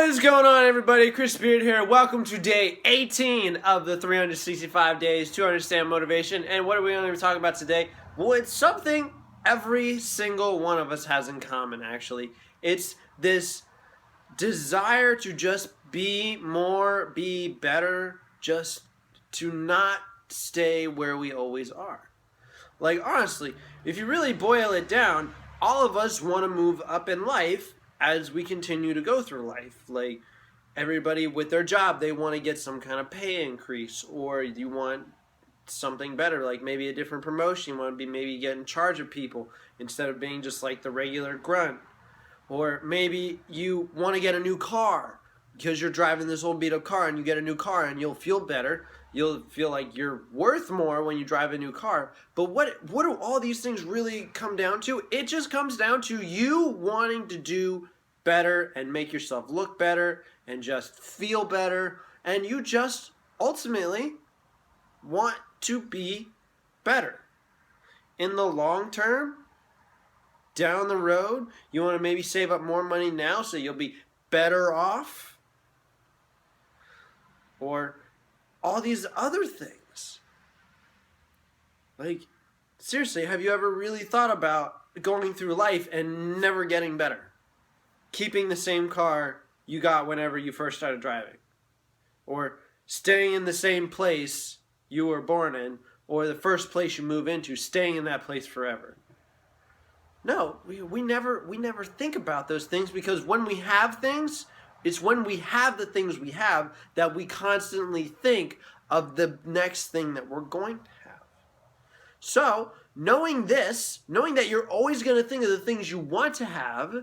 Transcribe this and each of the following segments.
What is going on, everybody? Chris Beard here. Welcome to day 18 of the 365 days to understand motivation. And what are we going to talk about today? Well, it's something every single one of us has in common, actually. It's this desire to just be more, be better, just to not stay where we always are. Like, honestly, if you really boil it down, all of us want to move up in life as we continue to go through life. Like, everybody with their job, they want to get some kind of pay increase, or you want something better, like maybe a different promotion. You want to be maybe get in charge of people instead of being just like the regular grunt. Or maybe you want to get a new car because you're driving this old beat up car, and you get a new car and you'll feel better. You'll feel like you're worth more when you drive a new car. But what do all these things really come down to? It just comes down to you wanting to do better and make yourself look better and just feel better. And you just ultimately want to be better. In the long term, down the road, you want to maybe save up more money now so you'll be better off. Or all these other things. Like, seriously, have you ever really thought about going through life and never getting better? Keeping the same car you got whenever you first started driving? Or staying in the same place you were born in, or the first place you move into, staying in that place forever? No, we never think about those things, because when we have things, it's when we have the things we have that we constantly think of the next thing that we're going to have. So, knowing this, knowing that you're always going to think of the things you want to have,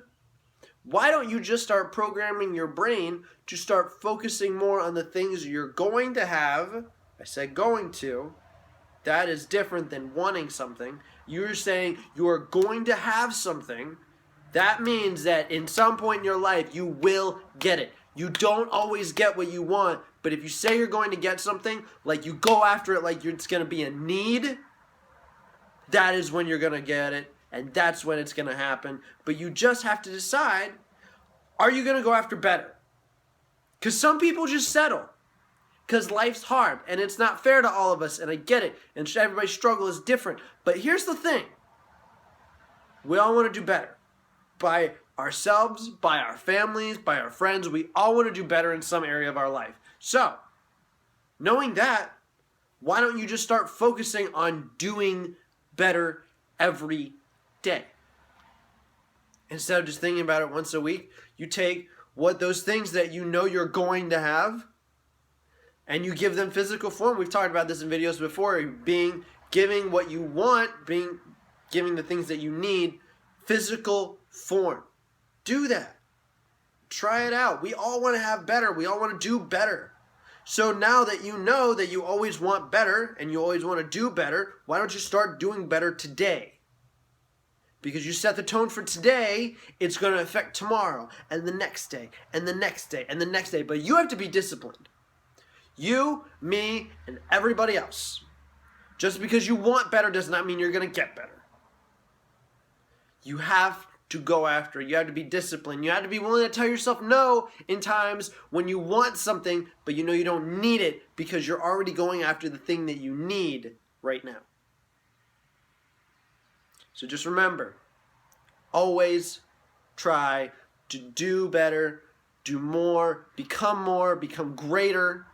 why don't you just start programming your brain to start focusing more on the things you're going to have? I said going to. That is different than wanting something. You're saying you're going to have something. That means that in some point in your life, you will get it. You don't always get what you want, but if you say you're going to get something, like you go after it like it's going to be a need, that is when you're going to get it, and that's when it's going to happen. But you just have to decide, are you going to go after better? Because some people just settle, because life's hard, and it's not fair to all of us, and I get it, and everybody's struggle is different. But here's the thing. We all want to do better. By ourselves, by our families, by our friends. We all want to do better in some area of our life. So, knowing that, why don't you just start focusing on doing better every day? Instead of just thinking about it once a week, you take what those things that you know you're going to have and you give them physical form. We've talked about this in videos before. Giving what you want, giving the things that you need physical form. Do that. Try it out. We all want to have better. We all want to do better. So now that you know that you always want better and you always want to do better, why don't you start doing better today? Because you set the tone for today, it's going to affect tomorrow and the next day and the next day and the next day. But you have to be disciplined. You, me, and everybody else. Just because you want better does not mean you're going to get better. You have to go after it. You have to be disciplined. You have to be willing to tell yourself no in times when you want something, but you know you don't need it because you're already going after the thing that you need right now. So just remember, always try to do better, do more, become greater,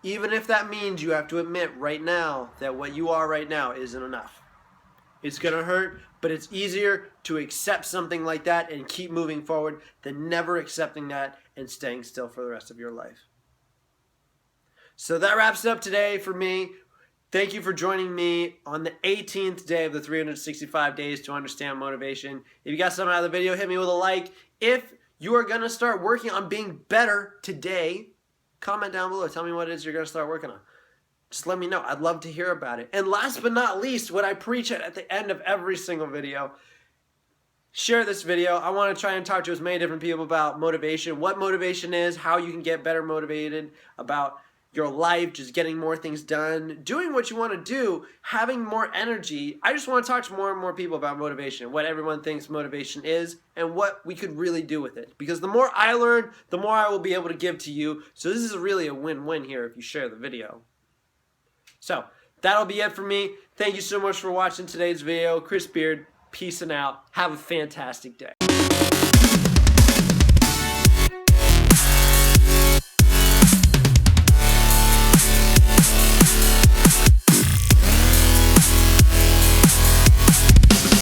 even if that means you have to admit right now that what you are right now isn't enough. It's going to hurt, but it's easier to accept something like that and keep moving forward than never accepting that and staying still for the rest of your life. So that wraps it up today for me. Thank you for joining me on the 18th day of the 365 days to understand motivation. If you got something out of the video, hit me with a like. If you are going to start working on being better today, comment down below. Tell me what it is you're going to start working on. Just let me know. I'd love to hear about it. And last but not least, what I preach at the end of every single video, share this video. I want to try and talk to as many different people about motivation, what motivation is, how you can get better motivated, about your life, just getting more things done, doing what you want to do, having more energy. I just want to talk to more and more people about motivation, what everyone thinks motivation is, and what we could really do with it. Because the more I learn, the more I will be able to give to you. So this is really a win-win here if you share the video. So that'll be it for me. Thank you so much for watching today's video. Chris Beard, peace and out. Have a fantastic day.